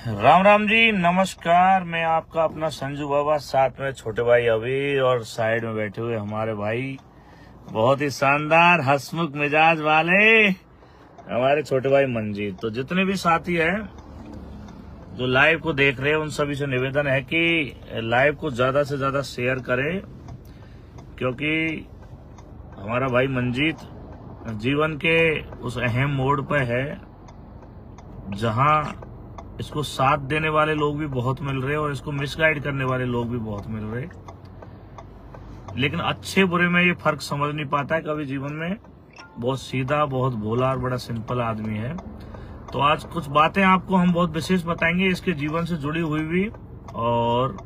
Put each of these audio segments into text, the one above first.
राम राम जी, नमस्कार। मैं आपका अपना संजू बाबा, साथ में छोटे भाई अभी और साइड में बैठे हुए हमारे भाई बहुत ही शानदार हंसमुख मिजाज वाले हमारे छोटे भाई मंजीत। तो जितने भी साथी हैं जो लाइव को देख रहे हैं, उन सभी से निवेदन है कि लाइव को ज्यादा से ज्यादा शेयर करें, क्योंकि हमारा भाई मंजीत जीवन के उस अहम मोड़ पर है जहां इसको साथ देने वाले लोग भी बहुत मिल रहे हैं और इसको मिसगाइड करने वाले लोग भी बहुत मिल रहे हैं। लेकिन अच्छे बुरे में ये फर्क समझ नहीं पाता है कभी जीवन में। बहुत सीधा, बहुत भोला और बड़ा सिंपल आदमी है। तो आज कुछ बातें आपको हम बहुत विशेष बताएंगे इसके जीवन से जुड़ी हुई भी और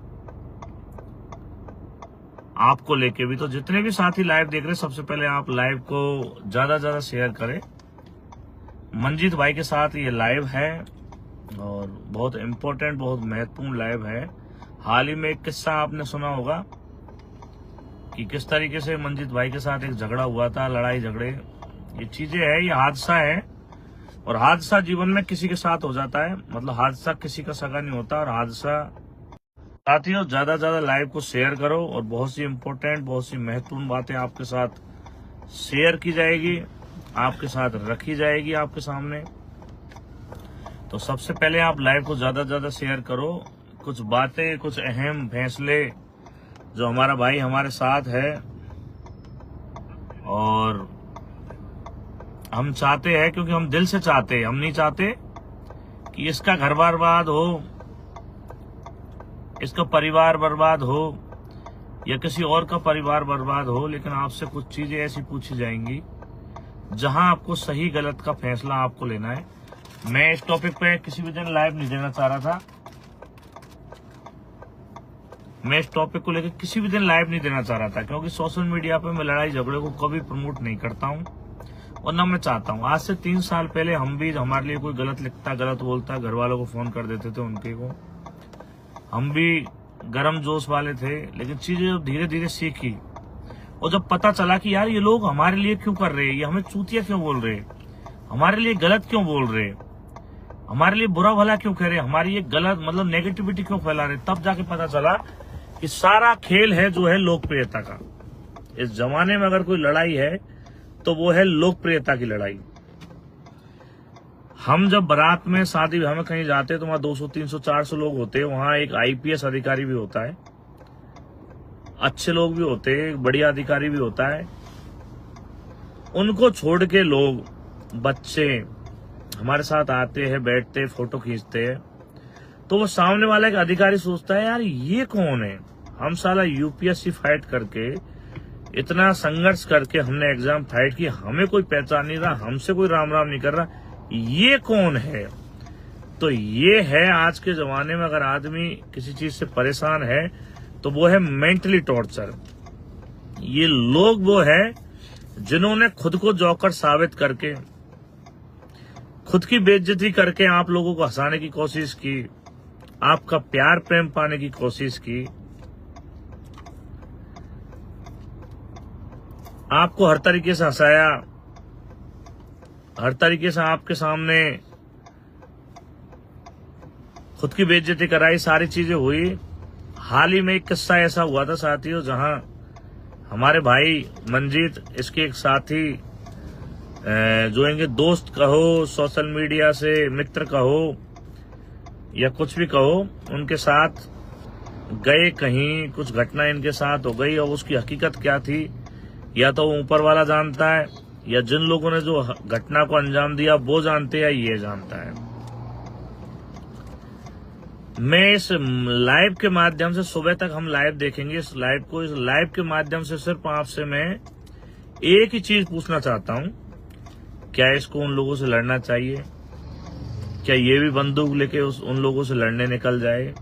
आपको लेके भी। तो जितने भी साथी लाइव देख रहे हैं, सबसे पहले आप लाइव को ज्यादा ज्यादा शेयर करें। मंजीत भाई के साथ ये लाइव है और बहुत इम्पोर्टेंट, बहुत महत्वपूर्ण लाइव है। हाल ही में एक किस्सा आपने सुना होगा कि किस तरीके से मंजीत भाई के साथ एक झगड़ा हुआ था, लड़ाई झगड़े, ये चीजें है, ये हादसा है। और हादसा जीवन में किसी के साथ हो जाता है, मतलब हादसा किसी का सगा नहीं होता। और हादसा साथियों, ज्यादा ज्यादा लाइव को शेयर करो और बहुत सी इम्पोर्टेंट, बहुत सी महत्वपूर्ण बातें आपके साथ शेयर की जाएगी, आपके साथ रखी जाएगी आपके सामने। तो सबसे पहले आप लाइव को ज्यादा ज्यादा शेयर करो। कुछ बातें, कुछ अहम फैसले जो हमारा भाई हमारे साथ है और हम चाहते हैं, क्योंकि हम दिल से चाहते हैं, हम नहीं चाहते कि इसका घर बर्बाद हो, इसका परिवार बर्बाद हो या किसी और का परिवार बर्बाद हो। लेकिन आपसे कुछ चीजें ऐसी पूछी जाएंगी जहां आपको सही गलत का फैसला आपको लेना है। मैं इस टॉपिक पे किसी भी दिन लाइव नहीं देना चाह रहा था, मैं इस टॉपिक को लेकर किसी भी दिन लाइव नहीं देना चाह रहा था, क्योंकि सोशल मीडिया पे मैं लड़ाई झगड़े को कभी प्रमोट नहीं करता हूं और ना मैं चाहता हूं। आज से 3 साल पहले हम भी, हमारे लिए कोई गलत लिखता, गलत बोलता, घर वालों को फोन कर देते थे उनके को। हम भी गर्म जोश वाले थे, लेकिन चीजें जब धीरे धीरे सीखी और जब पता चला कि यार ये लोग हमारे लिए क्यों कर रहे हैं, ये हमें चूतिया क्यों बोल रहे हैं, हमारे लिए गलत क्यों बोल रहे हैं, हमारे लिए बुरा भला क्यों कह रहे, हमारी ये गलत मतलब नेगेटिविटी क्यों फैला रहे, तब जाके पता चला कि सारा खेल है जो है लोकप्रियता का। इस जमाने में अगर कोई लड़ाई है तो वो है लोकप्रियता की लड़ाई। हम जब बारात में, शादी ब्याह में कहीं जाते हैं तो वहां 200, 300, 400 लोग होते हैं। वहां एक IPS अधिकारी भी होता है, अच्छे लोग भी होते हैं, बढ़िया अधिकारी भी होता है। उनको छोड़ के लोग, बच्चे हमारे साथ आते हैं, बैठते, फोटो खींचते हैं, तो वो सामने वाला एक अधिकारी सोचता है यार ये कौन है। हम साला UPSC फाइट करके, इतना संघर्ष करके हमने एग्जाम फाइट की, हमें कोई पहचान नहीं रहा, हमसे कोई राम राम नहीं कर रहा, ये कौन है। तो ये है आज के जमाने में, अगर आदमी किसी चीज से परेशान है तो वो है मेंटली टॉर्चर। ये लोग वो है जिन्होंने खुद को जोकर साबित करके, खुद की बेइज्जती करके आप लोगों को हंसाने की कोशिश की, आपका प्यार प्रेम पाने की कोशिश की, आपको हर तरीके से हंसाया, हर तरीके से आपके सामने खुद की बेइज्जती कराई, सारी चीजें हुई। हाल ही में एक किस्सा ऐसा हुआ था साथियों, जहां हमारे भाई मंजीत, इसके एक साथी जो इनके दोस्त कहो, सोशल मीडिया से मित्र कहो या कुछ भी कहो, उनके साथ गए कहीं, कुछ घटना इनके साथ हो गई और उसकी हकीकत क्या थी या तो ऊपर वाला जानता है, या जिन लोगों ने जो घटना को अंजाम दिया वो जानते हैं, या ये जानता है। मैं इस लाइव के माध्यम से, सुबह तक हम लाइव देखेंगे इस लाइव को, इस लाइव के माध्यम से सिर्फ आपसे मैं एक ही चीज पूछना चाहता हूं, क्या इसको उन लोगों से लड़ना चाहिए? क्या ये भी बंदूक लेके उन लोगों से लड़ने निकल जाए,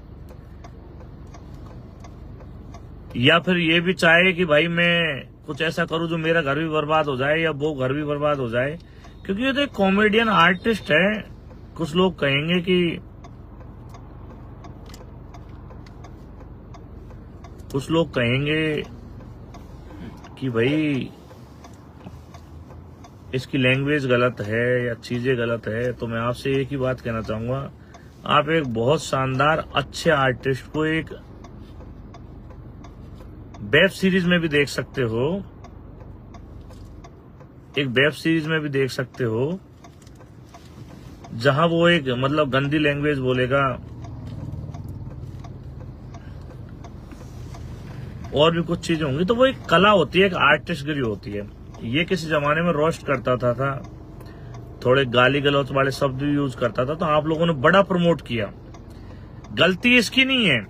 या फिर ये भी चाहे कि भाई मैं कुछ ऐसा करूं जो मेरा घर भी बर्बाद हो जाए या वो घर भी बर्बाद हो जाए? क्योंकि ये तो एक कॉमेडियन आर्टिस्ट है। कुछ लोग कहेंगे कि भाई इसकी लैंग्वेज गलत है या चीजें गलत है। तो मैं आपसे एक ही बात कहना चाहूंगा, आप एक बहुत शानदार अच्छे आर्टिस्ट को एक वेब सीरीज में भी देख सकते हो, एक वेब सीरीज में भी देख सकते हो जहां वो एक मतलब गंदी लैंग्वेज बोलेगा और भी कुछ चीजें होंगी। तो वो एक कला होती है, एक आर्टिस्टगिरी होती है। ये किसी जमाने में रोस्ट करता था, थोड़े गाली गलौच वाले शब्द भी यूज करता था, तो आप लोगों ने बड़ा प्रमोट किया। गलती इसकी नहीं है।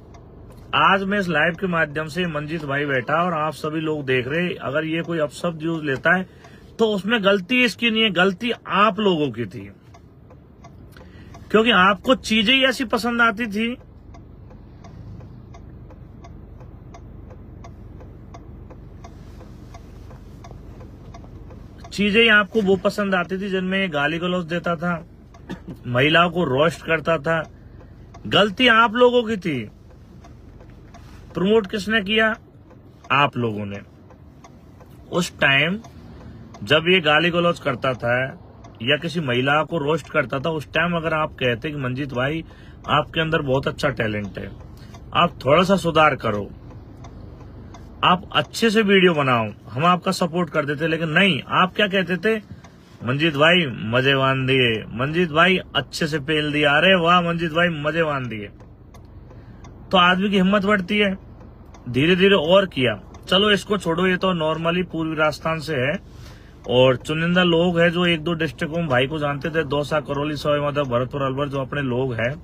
आज मैं इस लाइव के माध्यम से मंजीत भाई बैठा और आप सभी लोग देख रहे, अगर ये कोई अपशब्द यूज लेता है तो उसमें गलती इसकी नहीं है, गलती आप लोगों की थी, क्योंकि आपको चीजें ही ऐसी पसंद आती थी। चीजें ही आपको वो पसंद आती थी जिनमें गाली गलौज देता था, महिलाओं को रोस्ट करता था। गलती आप लोगों की थी। प्रमोट किसने किया? आप लोगों ने। उस टाइम जब ये गाली गलौज करता था या किसी महिला को रोस्ट करता था, उस टाइम अगर आप कहते कि मंजीत भाई आपके अंदर बहुत अच्छा टैलेंट है, आप थोड़ा सा सुधार करो, आप अच्छे से वीडियो बनाओ, हम आपका सपोर्ट कर देते। लेकिन नहीं, आप क्या कहते थे? मंजीत भाई मजे बांध दिए, मंजीत भाई अच्छे से पेल दिया, अरे वाह मंजीत भाई मजे बांध दिए। तो आदमी की हिम्मत बढ़ती है। धीरे धीरे और किया। चलो इसको छोड़ो, ये तो नॉर्मली पूर्वी राजस्थान से है और चुनिंदा लोग हैं जो एक दो डिस्ट्रिक्टों में भाई को जानते थे, दौसा, करौली, सवाई माधोपुर, भरतपुर, अलवर, जो अपने लोग हैं।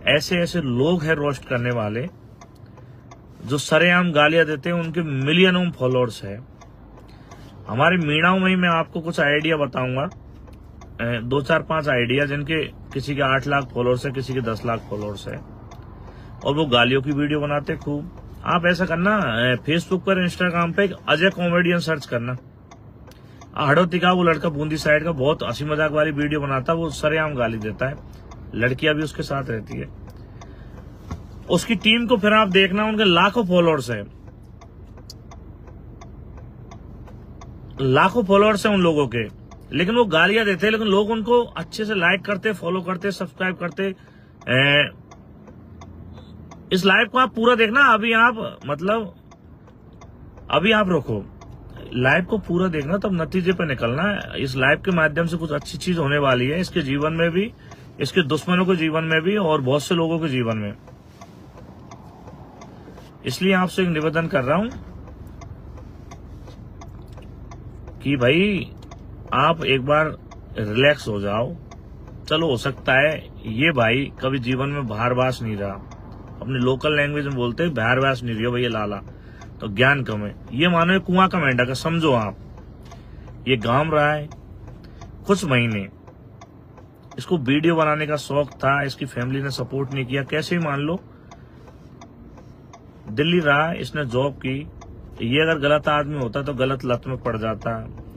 ऐसे ऐसे लोग हैं रोस्ट करने वाले जो सरेआम गालियां देते हैं, उनके मिलियनों फॉलोअर्स है। हमारे मीणाओं में ही मैं आपको कुछ आइडिया बताऊंगा, 2-4-5 आइडिया, जिनके किसी के 8 लाख फॉलोअर्स है, किसी के 10 लाख फॉलोअर्स है, और वो गालियों की वीडियो बनाते खूब। आप ऐसा करना, फेसबुक पर, इंस्टाग्राम पे एक अजय कॉमेडियन सर्च करना। हड़ौती का वो लड़का बूंदी साइड का बहुत हंसी मजाक वाली वीडियो बनाता है, वो सरेआम गाली देता है, लड़कियां भी उसके साथ रहती है। उसकी टीम को फिर आप देखना, उनके लाखों फॉलोअर्स है, लाखों फॉलोअर्स हैं उन लोगों के, लेकिन वो गालियां देते हैं, लेकिन लोग उनको अच्छे से लाइक करते, फॉलो करते, सब्सक्राइब करते। इस लाइव को आप पूरा देखना। अभी आप रोको, लाइव को पूरा देखना, तब नतीजे पे निकलना है। इस लाइव के माध्यम से कुछ अच्छी चीज होने वाली है, इसके जीवन में भी, इसके दुश्मनों के जीवन में भी, और बहुत से लोगों के जीवन में। इसलिए आपसे एक निवेदन कर रहा हूं कि भाई आप एक बार रिलैक्स हो जाओ। चलो हो सकता है ये भाई कभी जीवन में बाहरवास नहीं रहा, अपनी लोकल लैंग्वेज में बोलते हैं बाहरवास नहीं रही भैया लाला, तो ज्ञान कम है। ये मानो ये कुआं का मेंढक है, समझो आप। ये गांव रहा है कुछ महीने, इसको वीडियो बनाने का शौक था, इसकी फैमिली ने सपोर्ट नहीं किया, कैसे ही मान लो दिल्ली रहा, इसने जॉब की। ये अगर गलत आदमी होता तो गलत लत में पड़ जाता,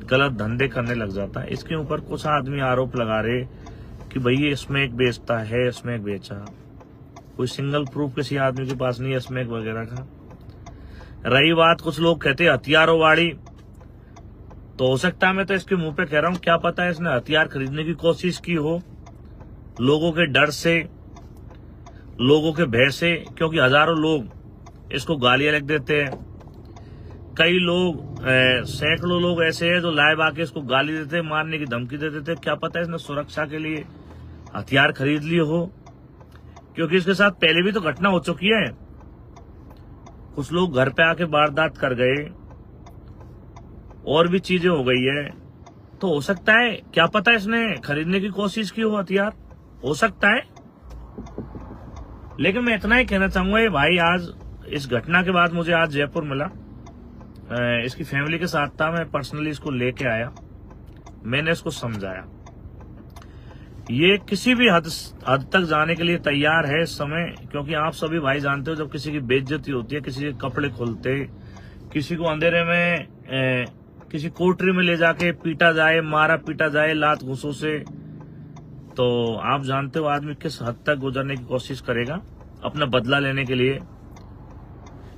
गलत धंधे करने लग जाता। इसके ऊपर कुछ आदमी आरोप लगा रहे कि भाई ये स्मैक बेचता है, स्मैक बेचा। कोई सिंगल प्रूफ किसी आदमी के पास नहीं है स्मैक वगैरह का। रही बात, कुछ लोग कहते हैं हथियारों वाड़ी, तो हो सकता है, मैं तो इसके मुंह पे कह रहा हूं, क्या पता है इसने हथियार खरीदने की कोशिश की हो, लोगों के डर से, लोगों के भय से, क्योंकि हजारों लोग इसको गालियां लिख देते हैं। कई लोग, सैकड़ों लोग ऐसे हैं जो लाइव आके इसको गाली देते हैं, मारने की धमकी दे देते हैं। क्या पता है इसने सुरक्षा के लिए हथियार खरीद लिए हो, क्योंकि इसके साथ पहले भी तो घटना हो चुकी है। कुछ लोग घर पे आके वारदात कर गए, और भी चीजें हो गई है। तो हो सकता है, क्या पता इसने खरीदने की कोशिश की हो हथियार, हो सकता है। लेकिन मैं इतना ही कहना चाहूंगा, ये भाई आज इस घटना के बाद मुझे आज जयपुर मिला, इसकी फैमिली के साथ था, मैं पर्सनली इसको लेके आया, मैंने इसको समझाया। ये किसी भी हद तक जाने के लिए तैयार है इस समय, क्योंकि आप सभी भाई जानते हो, जब किसी की बेइज्जती होती है, किसी के कपड़े खुलते, किसी को अंधेरे में किसी कोठरी में ले जाके पीटा जाए, मारा पीटा जाए लात घूसों से, तो आप जानते हो आदमी किस हद तक गुजरने की कोशिश करेगा अपना बदला लेने के लिए।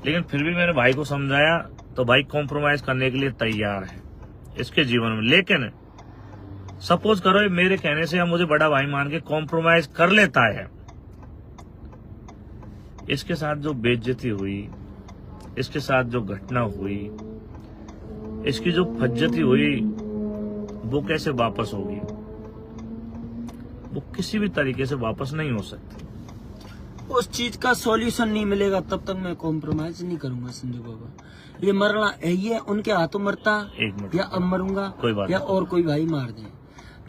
लेकिन फिर भी मैंने भाई को समझाया, तो भाई कॉम्प्रोमाइज करने के लिए तैयार है इसके जीवन में। लेकिन सपोज करो ये मेरे कहने से या मुझे बड़ा भाई मान के कॉम्प्रोमाइज कर लेता है, इसके साथ जो बेइज्जती हुई, इसके साथ जो घटना हुई, इसकी जो फज्जती हुई, वो कैसे वापस होगी? वो किसी भी तरीके से वापस नहीं हो सकती। उस चीज का सॉल्यूशन नहीं मिलेगा तब तक मैं कॉम्प्रोमाइज नहीं करूंगा संजू बाबा। ये मरना यही है, उनके हाथों मरता या अब मरूंगा कोई बात या नहीं। और कोई भाई मार दे।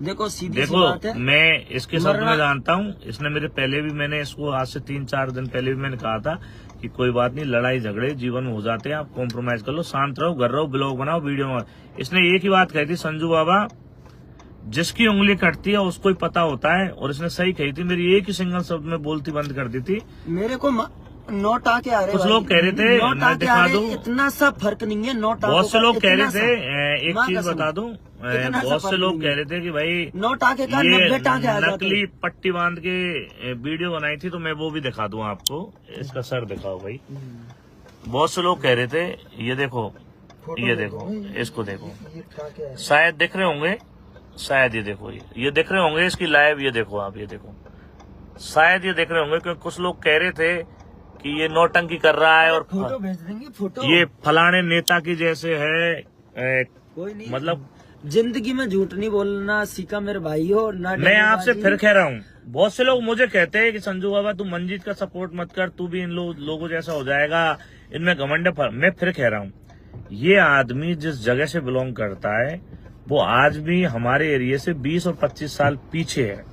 देखो सीधी सी देखो बात है, मैं इसके साथ में जानता हूँ, इसने मेरे पहले भी, मैंने इसको आज से 3-4 दिन पहले भी मैंने कहा था कि कोई बात नहीं, लड़ाई झगड़े जीवन में हो जाते हैं, आप कॉम्प्रोमाइज कर लो, शांत रहो, घर रहो, ब्लॉग बनाओ, वीडियो बनाओ। इसने एक ही बात कही थी, संजू बाबा जिसकी उंगली कटती है उसको ही पता होता है, और इसने सही कही थी। मेरी एक ही सिंगल शब्द में बोलती बंद कर दी थी। मेरे को नोट आके आ रहे, कुछ लोग कह रहे थे, मैं दिखा दूं, इतना सा फर्क नहीं है नोट। बहुत से लोग कह रहे थे, एक चीज बता दूं, बहुत से लोग कह रहे थे कि भाई नोट आके ये नकली पट्टी बांध के वीडियो बनाई थी, तो मैं वो भी दिखा दूं आपको। इसका सर दिखाओ भाई। बहुत से लोग कह रहे थे, ये देखो, ये देखो, इसको देखो, शायद दिख रहे होंगे, शायद ये देखो, ये दिख रहे होंगे इसकी लाइव, ये देखो आप, ये देखो, शायद ये देख रहे होंगे, क्योंकि कुछ लोग कह रहे थे कि ये नौटंकी कर रहा है और फोटो भेज देंगे, फोटो ये फलाने नेता की जैसे है। कोई नहीं, मतलब जिंदगी में झूठ नहीं बोलना सीखा मेरे भाई हो ना। मैं आपसे फिर कह रहा हूँ, बहुत से लोग मुझे कहते हैं कि संजू बाबा तू मंजीत का सपोर्ट मत कर, तू भी इन लोगों जैसा हो जाएगा, इनमें घमंड है। मैं फिर कह रहा हूँ, ये आदमी जिस जगह से बिलोंग करता है वो आज भी हमारे एरिया से 20 और 25 साल पीछे है।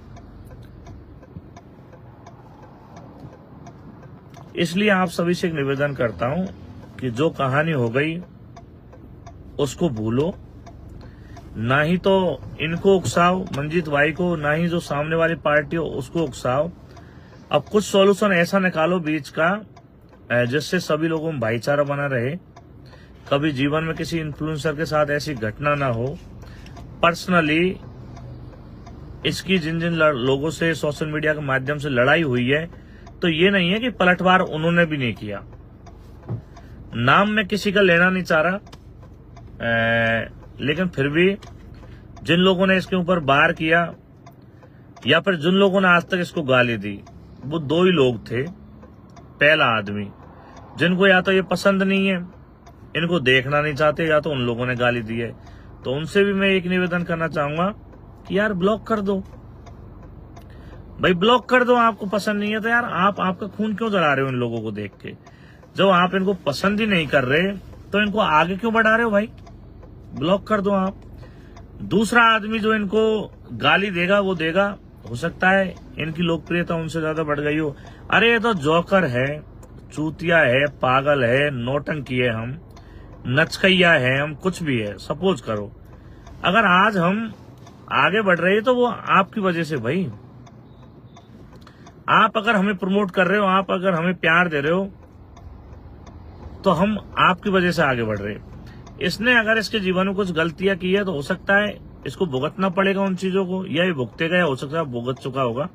इसलिए आप सभी से एक निवेदन करता हूं कि जो कहानी हो गई उसको भूलो, ना ही तो इनको उकसाओ मंजीत भाई को, ना ही जो सामने वाली पार्टी हो उसको उकसाओ। अब कुछ सॉल्यूशन ऐसा निकालो बीच का जिससे सभी लोगों में भाईचारा बना रहे, कभी जीवन में किसी इन्फ्लुएंसर के साथ ऐसी घटना ना हो। पर्सनली इसकी जिन जिन लोगों से सोशल मीडिया के माध्यम से लड़ाई हुई है, तो ये नहीं है कि पलटवार उन्होंने भी नहीं किया। नाम में किसी का लेना नहीं चाह रहा, लेकिन फिर भी जिन लोगों ने इसके ऊपर वार किया या फिर जिन लोगों ने आज तक इसको गाली दी, वो दो ही लोग थे। पहला आदमी जिनको या तो ये पसंद नहीं है, इनको देखना नहीं चाहते, या तो उन लोगों ने गाली दी है। तो उनसे भी मैं एक निवेदन करना चाहूंगा कि यार ब्लॉक कर दो भाई, ब्लॉक कर दो। आपको पसंद नहीं है तो यार आप आपका खून क्यों जला रहे हो इन लोगों को देख के? जब आप इनको पसंद ही नहीं कर रहे तो इनको आगे क्यों बढ़ा रहे हो भाई? ब्लॉक कर दो आप। दूसरा आदमी जो इनको गाली देगा वो देगा, हो सकता है इनकी लोकप्रियता उनसे ज्यादा बढ़ गई हो। अरे ये तो जोकर है, चूतिया है, पागल है, नौटंकी है, हम नचकैया है, हम कुछ भी है। सपोज करो अगर आज हम आगे बढ़ रहे हैं तो वो आपकी वजह से भाई। आप अगर हमें प्रमोट कर रहे हो, आप अगर हमें प्यार दे रहे हो, तो हम आपकी वजह से आगे बढ़ रहे हैं। इसने अगर इसके जीवन में कुछ गलतियां की है तो हो सकता है इसको भुगतना पड़ेगा उन चीजों को, या ये भुगतेगा, या हो सकता है भुगत चुका होगा।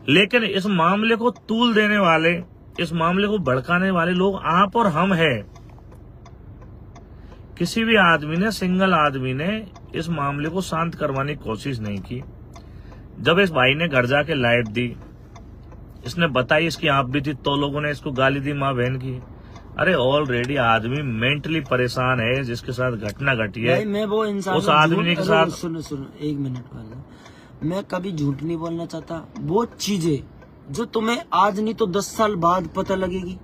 लेकिन इस मामले को तूल देने वाले, इस मामले को भड़काने वाले लोग आप और हम है। किसी भी आदमी ने, सिंगल आदमी ने इस मामले को शांत करवाने की कोशिश नहीं की। जब इस भाई ने घर जाके लाइव दी, इसने बताई इसकी आप भी थी, तो लोगों ने इसको गाली दी माँ बहन की। अरे ऑलरेडी आदमी मेंटली परेशान है, जिसके साथ घटना घटी है। मैं वो इंसान उस आदमी के साथ सुनो एक मिनट वाला, मैं कभी झूठ नहीं बोलना चाहता। वो चीजें जो तुम्हें आज नहीं तो 10 साल बाद पता लगेगी,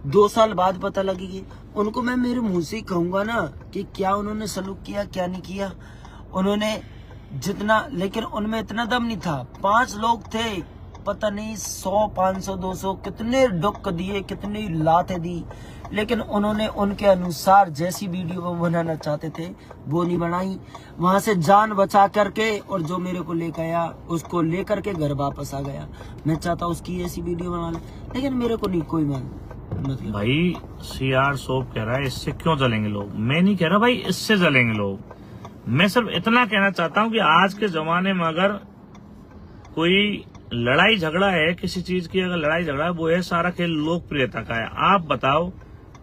2 साल बाद पता लगेगी, उनको मैं मेरे मुंह से कहूंगा ना कि क्या उन्होंने सलूक किया, क्या नहीं किया उन्होंने जितना। लेकिन उनमें इतना दम नहीं था। 5 लोग थे, पता नहीं 100, 500, 200 कितने डुक दिए, कितनी लातें दी, लेकिन उन्होंने उनके अनुसार जैसी वीडियो वो बनाना चाहते थे वो नहीं बनाई। वहां से जान बचा करके, और जो मेरे को लेकर आया उसको लेकर के घर वापस आ गया। मैं चाहता उसकी ऐसी वीडियो बना ले, लेकिन मेरे को नहीं कोई मतलब। भाई CR सोप कह रहा है इससे क्यों जलेंगे लोग, मैं नहीं कह रहा भाई इससे जलेंगे लोग। मैं सिर्फ इतना कहना चाहता हूँ कि आज के जमाने में अगर कोई लड़ाई झगड़ा है, किसी चीज की अगर लड़ाई झगड़ा है, वो है सारा खेल लोकप्रियता का है। आप बताओ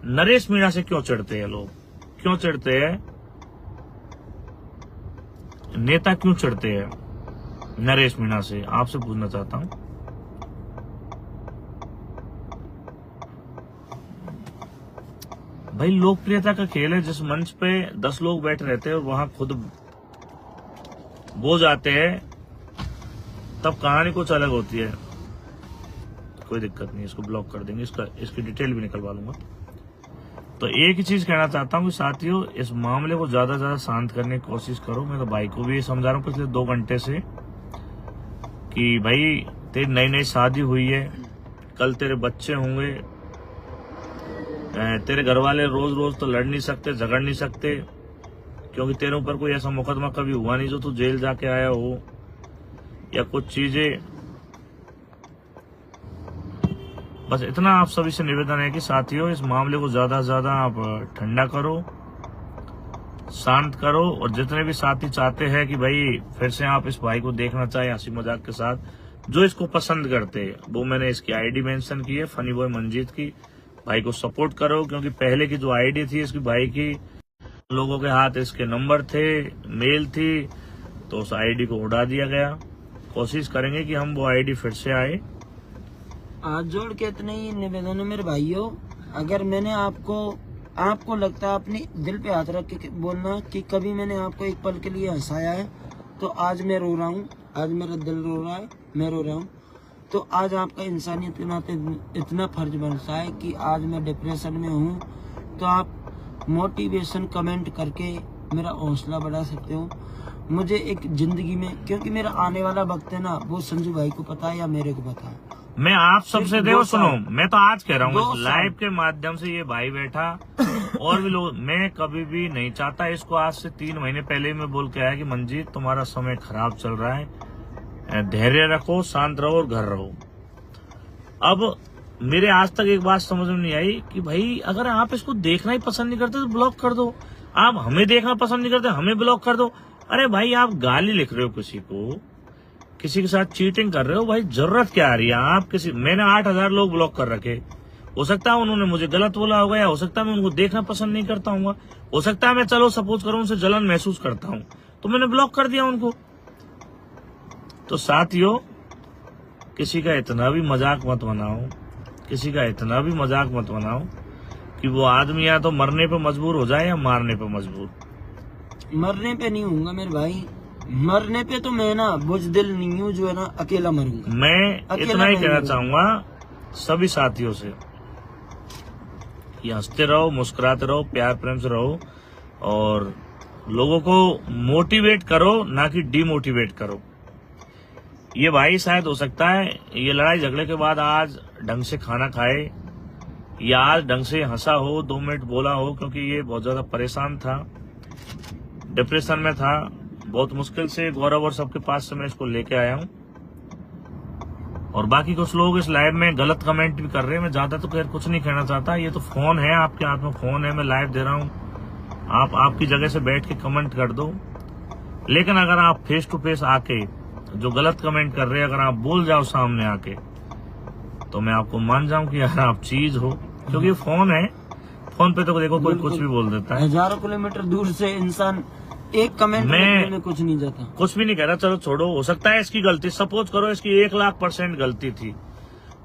नरेश मीणा से क्यों चिढ़ते हैं लोग, क्यों चिढ़ते हैं? नेता क्यों चिढ़ते हैं नरेश मीणा से, आपसे पूछना चाहता हूं। भाई लोकप्रियता का खेल है, जिस मंच पे 10 लोग बैठे रहते हैं और वहां खुद वो जाते हैं, तब कहानी कुछ अलग होती है। कोई दिक्कत नहीं, इसको ब्लॉक कर देंगे, इसकी डिटेल भी निकलवा लूंगा। तो एक ही चीज कहना चाहता हूँ कि साथियों, इस मामले को ज्यादा से ज्यादा शांत करने की कोशिश करो। मैं तो भाई को भी ये समझा रहा हूँ पिछले 2 घंटे से कि भाई तेरी नई नई शादी हुई है, कल तेरे बच्चे होंगे, तेरे घर वाले रोज रोज तो लड़ नहीं सकते, झगड़ नहीं सकते, क्योंकि तेरे ऊपर कोई ऐसा मुकदमा कभी हुआ नहीं जो तू जेल जाके आया हो या कुछ चीजें। बस इतना आप सभी से निवेदन है कि साथियों, इस मामले को ज्यादा से ज्यादा आप ठंडा करो, शांत करो। और जितने भी साथी चाहते हैं कि भाई फिर से आप इस भाई को देखना चाहे हंसी मजाक के साथ, जो इसको पसंद करते हैं, वो मैंने इसकी आईडी मेंशन की है, फनी बॉय मंजीत की। भाई को सपोर्ट करो, क्योंकि पहले की जो आईडी थी इसकी भाई की, लोगों के हाथ इसके नंबर थे, मेल थी, तो उस आईडी को उड़ा दिया गया। कोशिश करेंगे कि हम वो आईडी फिर से आए। हाथ जोड़ के इतना ही निवेदन है मेरे भाइयों, अगर मैंने आपको लगता है अपनी दिल पे हाथ रख के बोलना कि कभी मैंने आपको एक पल के लिए हंसाया है, तो आज मैं रो रहा हूँ, आज मेरा दिल रो रहा है, मैं रो रहा हूँ। तो आज आपका इंसानियत के नाते इतना फर्ज बनता है कि आज मैं डिप्रेशन में हूँ, तो आप मोटिवेशन कमेंट करके मेरा हौसला बढ़ा सकते हो मुझे एक जिंदगी में, क्योंकि मेरा आने वाला वक्त है ना, वो संजू भाई को पता है या मेरे को पता है। मैं आप सबसे देखो, सुनो, मैं तो आज कह रहा हूँ, 2 साल लाइव के माध्यम से ये भाई बैठा और भी लोग, मैं कभी भी नहीं चाहता इसको। आज से 3 महीने पहले मैं बोल के आया कि मंजीत तुम्हारा समय खराब चल रहा है, धैर्य रखो, शांत रहो और घर रहो। अब मेरे आज तक एक बात समझ में नहीं आई कि भाई अगर आप इसको देखना ही पसंद नहीं करते तो ब्लॉक कर दो, आप हमें देखना पसंद नहीं करते हमें ब्लॉक कर दो। अरे भाई आप गाली लिख रहे हो किसी को, किसी के साथ चीटिंग कर रहे हो, भाई जरूरत क्या आ रही है? आप मैंने 8000 लोग ब्लॉक कर रखे, हो सकता है उन्होंने मुझे गलत बोला होगा, या हो सकता है मैं उनको देखना पसंद नहीं करता हूँ, हो सकता है मैं चलो सपोज करूं उनसे जलन महसूस करता हूँ, तो मैंने ब्लॉक कर दिया उनको। तो साथियों, किसी का इतना भी मजाक मत बनाओ, किसी का इतना भी मजाक मत बनाओ कि वो आदमी या तो मरने पे मजबूर हो जाए या मारने पे मजबूर। मरने पे नहीं हूँगा मेरे भाई, मरने पे तो मैं ना बुजदिल नहीं हूँ जो है ना अकेला मरूंगा। मैं इतना ही कहना चाहूंगा सभी साथियों से कि हंसते रहो, मुस्कुराते रहो, प्यार प्रेम से रहो और लोगों को मोटिवेट करो, ना कि डिमोटिवेट करो। ये भाई शायद हो सकता है ये लड़ाई झगड़े के बाद आज ढंग से खाना खाए या आज ढंग से हंसा हो, 2 मिनट बोला हो, क्योंकि ये बहुत ज्यादा परेशान था, डिप्रेशन में था। बहुत मुश्किल से गौरव और सबके पास से मैं इसको लेके आया हूँ। और बाकी कुछ लोग इस लाइव में गलत कमेंट भी कर रहे हैं, मैं ज्यादा तो खैर कुछ नहीं कहना चाहता। ये तो फोन है, आपके हाथ में फोन है, मैं लाइव दे रहा हूँ, आप आपकी जगह से बैठ के कमेंट कर दो। लेकिन अगर आप फेस टू फेस आके जो गलत कमेंट कर रहे हैं, अगर आप बोल जाओ सामने आके, तो मैं आपको मान जाऊं कि यार आप चीज हो, क्योंकि फोन है, फोन पे तो देखो कोई कुछ भी बोल देता है। हजारों किलोमीटर दूर से इंसान एक कमेंट में कुछ नहीं जाता, कुछ भी नहीं कह रहा, चलो छोड़ो, हो सकता है इसकी गलती, सपोज करो इसकी 1,00,000% गलती थी,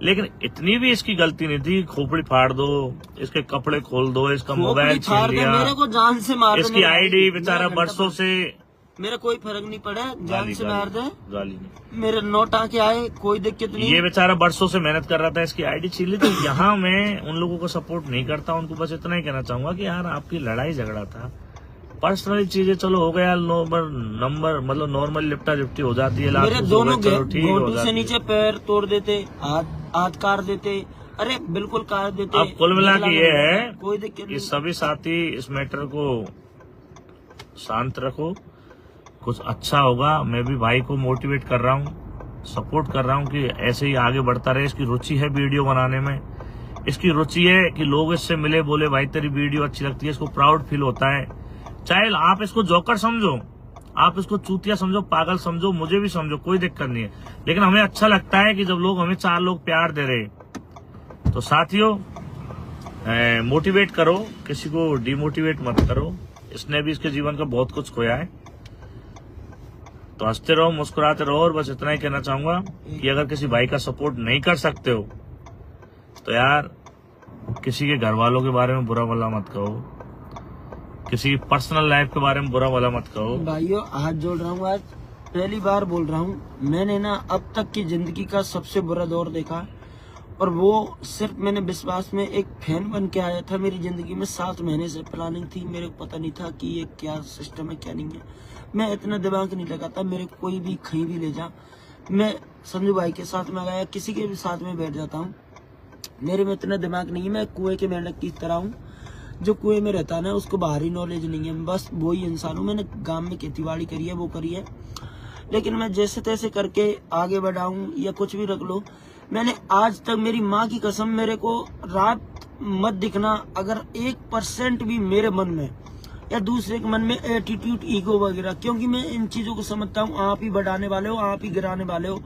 लेकिन इतनी भी इसकी गलती नहीं थी। खोपड़ी फाड़ दो, इसके कपड़े खोल दो, इसका मोबाइल छीन लिया, मेरे को जान से मार दो, इसकी आईडी बेचारा बरसों से, मेरा कोई फर्क नहीं पड़ा, जान से मार दे, गाली नहीं, मेरे नोट आके आए, कोई दिक्कत नहीं। ये बेचारा बरसों से मेहनत कर रहा था, इसकी आईडी छीन ली। तो यहाँ मैं उन लोगों को सपोर्ट नहीं करता, उनको बस इतना ही कहना चाहूंगा कि यार आपकी लड़ाई झगड़ा था, पर्सनल चीजें चलो हो गया, नंबर मतलब नॉर्मल लिपटा लिपटी हो जाती है, मेरे दोनों घोटू से नीचे पैर तोड़ देते, हाथ काट देते, अरे बिल्कुल काट देते। अब कुल मिला के ये है कोई दिक्कत कि सभी साथी इस मैटर को शांत रखो, कुछ अच्छा होगा। मैं भी भाई को मोटिवेट कर रहा हूँ, सपोर्ट कर रहा हूँ कि ऐसे ही आगे बढ़ता रहे। इसकी रुचि है वीडियो बनाने में, इसकी रुचि है कि लोग इससे मिले, बोले भाई तेरी वीडियो अच्छी लगती है, इसको प्राउड फील होता है। चाहे आप इसको जोकर समझो, आप इसको चूतिया समझो, पागल समझो, मुझे भी समझो, कोई दिक्कत नहीं है, लेकिन हमें अच्छा लगता है कि जब लोग हमें 4 लोग प्यार दे रहे। तो साथियों, मोटिवेट करो, किसी को डिमोटिवेट मत करो। इसने भी इसके जीवन का बहुत कुछ खोया है। तो हंसते रहो, मुस्कुराते रहो, और बस इतना ही कहना चाहूंगा कि अगर किसी भाई का सपोर्ट नहीं कर सकते हो तो यार किसी के घर वालों के बारे में बुरा भला मत कहो, किसी की पर्सनल लाइफ के बारे में बुरा भला मत कहो। भाइयों हाथ जोड़ रहा हूँ, आज पहली बार बोल रहा हूँ, मैंने ना अब तक की जिंदगी का सबसे बुरा दौर देखा, और वो सिर्फ मैंने विश्वास में एक फैन बन के आया था। मेरी जिंदगी में 7 महीने से प्लानिंग थी, मेरे को पता नहीं था कि ये क्या सिस्टम है क्या नहीं है। मैं इतना दिमाग नहीं लगाता, मेरे कोई भी कहीं भी ले जा, मैं संजू भाई के साथ में गया, किसी के भी साथ में बैठ जाता हूँ। मेरे में इतना दिमाग नहीं है, मैं कुएं के मेंढक की तरह हूँ, जो कुएं में रहता है ना उसको बाहरी नॉलेज नहीं है, बस वही इंसान हूँ। मैंने गांव में खेतीबाड़ी करी है, वो करी है, लेकिन मैं जैसे तैसे करके आगे बढ़ा हूँ, या कुछ भी रख लो। मैंने आज तक, मेरी माँ की कसम, मेरे को रात मत दिखना अगर 1% भी मेरे मन में या दूसरे के मन में एटीट्यूड, ईगो वगैरह, क्योंकि मैं इन चीजों को समझता हूँ। आप ही बढ़ाने वाले हो, आप ही गिराने वाले हो।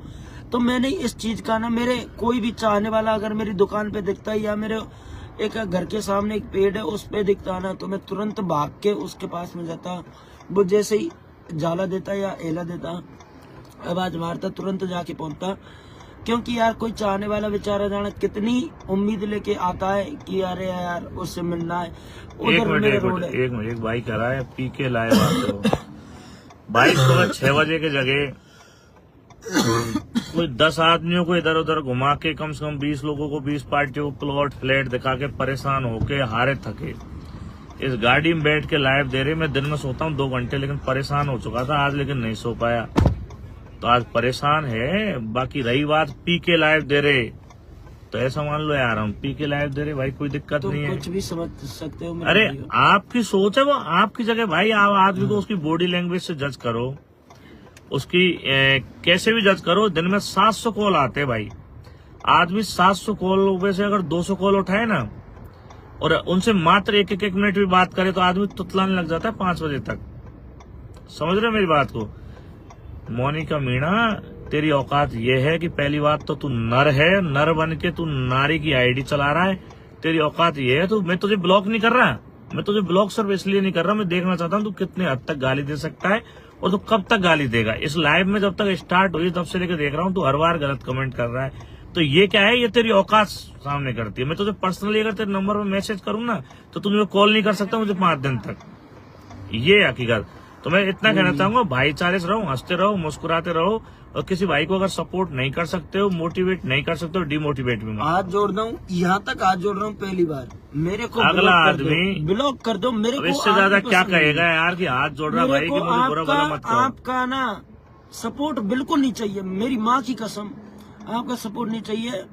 तो मैंने इस चीज का ना, मेरे कोई भी चाहने वाला अगर मेरी दुकान पे दिखता है, या मेरे एक घर के सामने एक पेड़ है उस पे दिखता ना, तो मैं तुरंत भाग के उसके पास में जाता। वो जैसे ही जाला देता या एला देता, आवाज मारता, तुरंत जाके पहुंचता। क्योंकि यार कोई चाहने वाला बेचारा जाना कितनी उम्मीद लेके आता है कि अरे यार उससे मिलना है, उधर मेरा रोड है। एक भाई कह रहा है पी के लाए बात हो। भाई सुबह 6 बजे के जगह कोई 10 आदमियों को इधर उधर घुमा के कम से कम 20 लोगों को, 20 पार्टियों को प्लॉट फ्लैट दिखा के परेशान होके हारे थके इस गाड़ी में बैठ के लाइव दे रहे। मैं दिन में सोता हूँ 2 घंटे, लेकिन परेशान हो चुका था आज, लेकिन नहीं सो पाया, तो आज परेशान है। बाकी रही बात पी के लाइव दे रहे, तो ऐसा मान लो यार हम पी के लाइव दे रहे भाई, कोई दिक्कत नहीं है, कुछ भी समझ सकते हो। अरे आपकी सोच है, वो आपकी जगह भाई। आप आदमी को उसकी बॉडी लैंग्वेज से जज करो, उसकी कैसे भी जज करो। दिन में 700 कॉल आते हैं भाई, आदमी 700 कॉल में से अगर 200 कॉल उठाए ना, और उनसे मात्र एक मिनट भी बात करे, तो आदमी तुतलाने लग जाता है 5 बजे तक। समझ रहे हो मेरी बात को? मोनिका मीणा, तेरी औकात ये है कि पहली बात तो तू नर है, नर बन के तू नारी की आईडी चला रहा है, तेरी औकात ये है। तो मैं तुझे ब्लॉक नहीं कर रहा, मैं तुझे ब्लॉक सिर्फ इसलिए नहीं कर रहा, मैं देखना चाहता हूँ तू कितने हद तक गाली दे सकता है, और तू कब तक गाली देगा। इस लाइव में जब तक स्टार्ट हुई तब से लेकर देख रहा हूँ तू हर बार गलत कमेंट कर रहा है। तो ये क्या है, ये तेरी औकात सामने करती है। मैं तुझे पर्सनली अगर तेरे नंबर पर मैसेज करूँ ना, तो तू मुझे कॉल नहीं कर सकता मुझे 5 दिन तक, ये हकीकत। तो मैं इतना कहना चाहूंगा, भाईचारे से रहो, हंसते रहो, मुस्कुराते रहो, और किसी भाई को अगर सपोर्ट नहीं कर सकते हो, मोटिवेट नहीं कर सकते हो, डिमोटिवेट भी मत। हाथ जोड़ रहा हूँ, यहाँ तक हाथ जोड़ रहा हूँ, पहली बार मेरे को अगला आदमी ब्लॉक कर दो। मेरे को इससे ज्यादा क्या कहेगा यार कि हाथ जोड़ रहा भाई, कि मुझे बुरा भला मत करो। आपका ना सपोर्ट बिल्कुल नहीं चाहिए, मेरी माँ की कसम, आपका सपोर्ट नहीं चाहिए।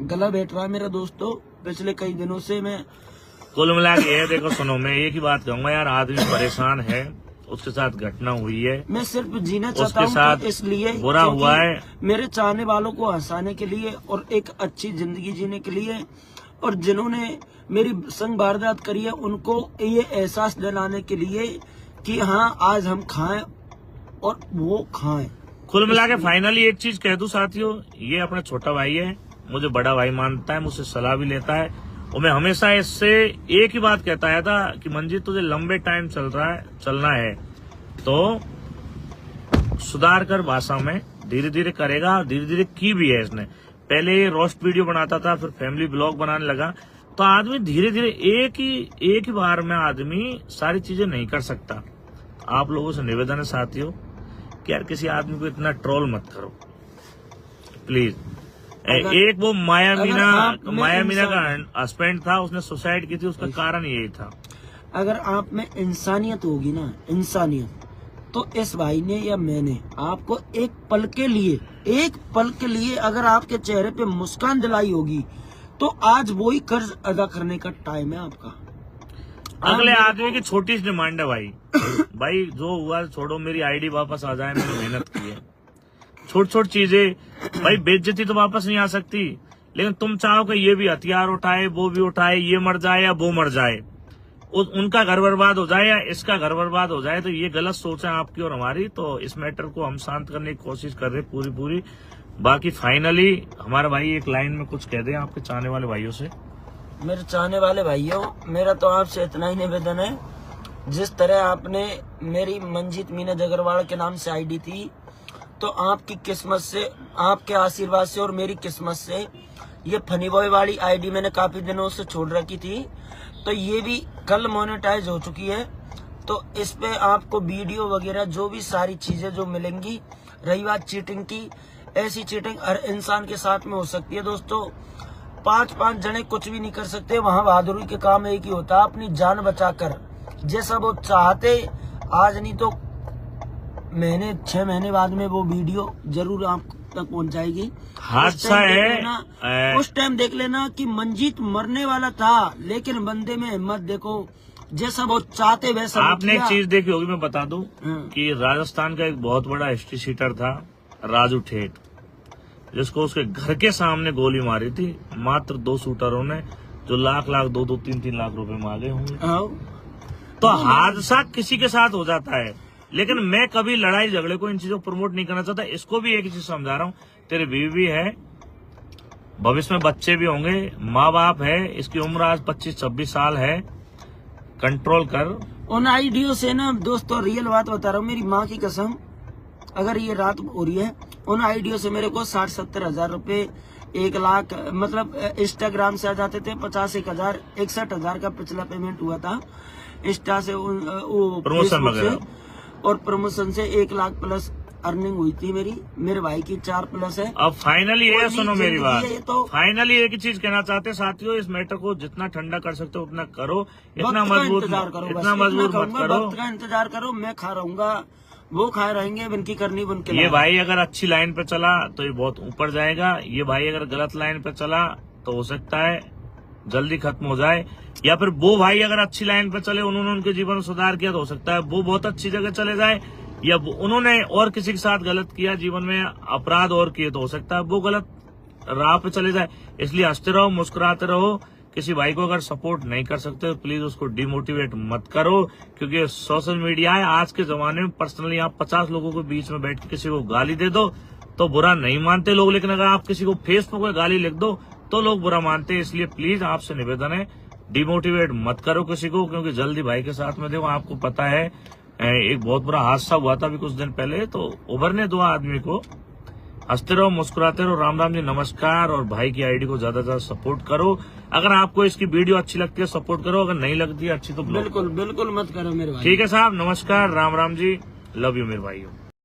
गला बैठ रहा है मेरा दोस्तों पिछले कई दिनों से। मैं कुल मिला के देखो, सुनो, मैं एक ही बात कहूंगा यार, आदमी परेशान है, उसके साथ घटना हुई है, मैं सिर्फ जीना चाहता उसके हूँ, साथ तो इसलिए बुरा हुआ है, मेरे चाहने वालों को हंसाने के लिए और एक अच्छी जिंदगी जीने के लिए, और जिन्होंने मेरी संग वारदात करी है उनको ये एहसास दिलाने के लिए कि हाँ आज हम खाएं और वो खाएं। कुल मिला के फाइनली एक चीज कह दूं साथियों, ये अपना छोटा भाई है, मुझे बड़ा भाई मानता है, मुझसे सलाह भी लेता है, और मैं हमेशा इससे एक ही बात कहता आया था कि मंजीत तुझे लंबे टाइम चलना है तो सुधार कर भाषा में, धीरे धीरे करेगा। धीरे धीरे की भी है इसने, पहले ये रोस्ट वीडियो बनाता था, फिर फैमिली ब्लॉग बनाने लगा। तो आदमी धीरे धीरे एक ही बार में आदमी सारी चीजें नहीं कर सकता। आप लोगों से निवेदन है साथियों कि यार किसी आदमी को इतना ट्रोल मत करो प्लीज। एक वो माया मीना का हस्बैंड था, उसने सुसाइड की थी, उसका कारण यही था। अगर आप में इंसानियत होगी ना, इंसानियत, तो इस भाई ने या मैंने आपको एक पल के लिए अगर आपके चेहरे पे मुस्कान दिलाई होगी, तो आज वही कर्ज अदा करने का टाइम है आपका। अगले आदमी की छोटी सी डिमांड है भाई भाई जो हुआ छोड़ो, मेरी आईडी वापस आ जाए, मैंने मेहनत की है। छोटी चीजें भाई, बेइज्जती तो वापस नहीं आ सकती, लेकिन तुम चाहो कि ये भी हथियार उठाए, वो भी उठाए, ये मर जाए या वो मर जाए, उनका घर बर्बाद हो जाए या इसका घर बर्बाद हो जाए, तो ये गलत सोच है आपकी और हमारी। तो इस मैटर को हम शांत करने की कोशिश कर रहे पूरी। बाकी फाइनली हमारा भाई एक लाइन में कुछ कह दे आपके चाहने वाले भाइयों से। मेरे चाहने वाले भाइयों, मेरा तो आपसे इतना ही निवेदन है जिस तरह आपने मेरी मंजीत मीना जगरवाल के नाम से आईडी थी, तो आपकी किस्मत से, आपके आशीर्वाद से और मेरी किस्मत से ये फनी बॉय वाली आईडी मैंने काफी दिनों से छोड़ रखी थी, तो ये भी कल मोनेटाइज हो चुकी है। तो इस पे आपको वीडियो वगैरह जो भी सारी चीजें जो मिलेंगी। रही बात चीटिंग की, ऐसी चीटिंग हर इंसान के साथ में हो सकती है दोस्तों। 5-5 जने कुछ भी नहीं कर सकते। वहां बहादुरी के काम एक ही होता है, अपनी जान बचाकर। जैसा वो चाहते, आज नहीं तो 6 महीने बाद में वो वीडियो जरूर आप तक पहुंच जाएगी। हादसा है, उस टाइम देख लेना कि मंजीत मरने वाला था, लेकिन बंदे में हिम्मत देखो, जैसा वो चाहते वैसा। आपने एक चीज देखी होगी, मैं बता दूं कि राजस्थान का एक बहुत बड़ा हिस्ट्री शीटर था राजू ठेठ, जिसको उसके घर के सामने गोली मारी थी मात्र 2 शूटरों ने, जो लाख 2-3 लाख रुपए मांगे होंगे। तो हादसा किसी के साथ हो जाता है, लेकिन मैं कभी लड़ाई झगड़े को, इन चीजों को प्रमोट नहीं करना चाहता। इसको भी एक चीज समझा रहा हूँ, तेरी बीवी भी है, भविष्य में बच्चे भी होंगे, माँ बाप है, इसकी उम्र आज 25-26 साल है, कंट्रोल कर। उन आईडियो से ना दोस्तों, रियल बात बता रहा हूँ, मेरी माँ की कसम, अगर ये रात हो रही है, उन आईडियो से मेरे को 60-70 हजार रुपए, 1 लाख, मतलब इंस्टाग्राम से आ जाते थे 50-1 हजार, 61 हजार का पिछला पेमेंट हुआ था इंस्टा से, वो प्रमोशन वगैरह, और प्रमोशन से 1 लाख प्लस अर्निंग हुई थी मेरी। मेरे भाई की 4+ है। अब फाइनली ये सुनो मेरी बात, तो फाइनली एक ही चीज कहना चाहते साथियों, इस मैटर को जितना ठंडा कर सकते हो उतना करो, इतना मजबूत इंतजार करो, इतना मजबूत मत करो। वक्त का इंतजार करो, मैं खा रहूंगा, वो खाए रहेंगे, बनकी करनी बनके। ये भाई अगर अच्छी लाइन पे चला तो ये बहुत ऊपर जाएगा, ये भाई अगर गलत लाइन पे चला तो हो सकता है जल्दी खत्म हो जाए, या फिर वो भाई अगर अच्छी लाइन पे चले, उन्होंने उनके जीवन में सुधार किया तो हो सकता है वो बहुत अच्छी जगह चले जाए, या उन्होंने और किसी के साथ गलत किया, जीवन में अपराध और किए तो हो सकता है वो गलत राह पे चले जाए। इसलिए हंसते रहो, मुस्कुराते रहो। किसी भाई को अगर सपोर्ट नहीं कर सकते तो प्लीज उसको डिमोटिवेट मत करो, क्योंकि सोशल मीडिया है आज के जमाने में। पर्सनली आप 50 लोगों के बीच में बैठ के किसी को गाली दे दो तो बुरा नहीं मानते लोग, लेकिन अगर आप किसी को फेसबुक पे गाली लिख दो तो लोग बुरा मानते हैं। इसलिए प्लीज आपसे निवेदन है, डिमोटिवेट मत करो किसी को, क्योंकि जल्दी भाई के साथ में देखो, आपको पता है एक बहुत बड़ा हादसा हुआ था अभी कुछ दिन पहले, तो उभरने दो आदमी को। हंसते रहो, मुस्कुराते रहो। राम राम जी, नमस्कार। और भाई की आईडी को ज्यादा से ज्यादा सपोर्ट करो। अगर आपको इसकी वीडियो अच्छी लगती है सपोर्ट करो, अगर नहीं लगती है अच्छी तो बिल्कुल बिल्कुल मत करो मेरे भाई। ठीक है साहब, नमस्कार, राम राम जी, लव यू मेरे भाइयों।